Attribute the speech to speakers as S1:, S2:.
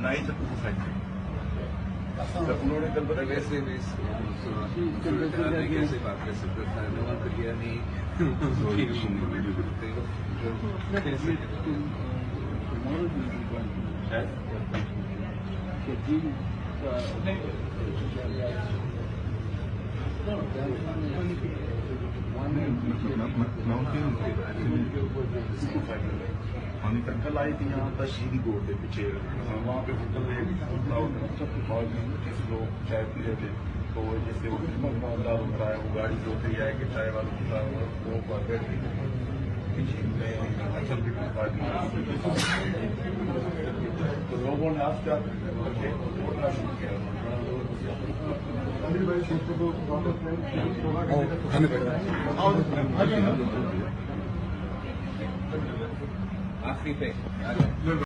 S1: नाई चक्कू को फ्रैक्चर। उन्होंने कल बताया
S2: वैसे कैसे बात कर सकते किया नहीं
S1: कल आई थी यहाँ पर शीरी बोर्ड के पीछे वहाँ पे होटल में किसी लोग चाय पी रहे थे तो जैसे वो दारू कराया वो गाड़ी जो उतरी आए कि चाय वालों को वो बैठ गई तो लोगों ने आज क्या बोलना शुरू किया।
S2: आखिरी पे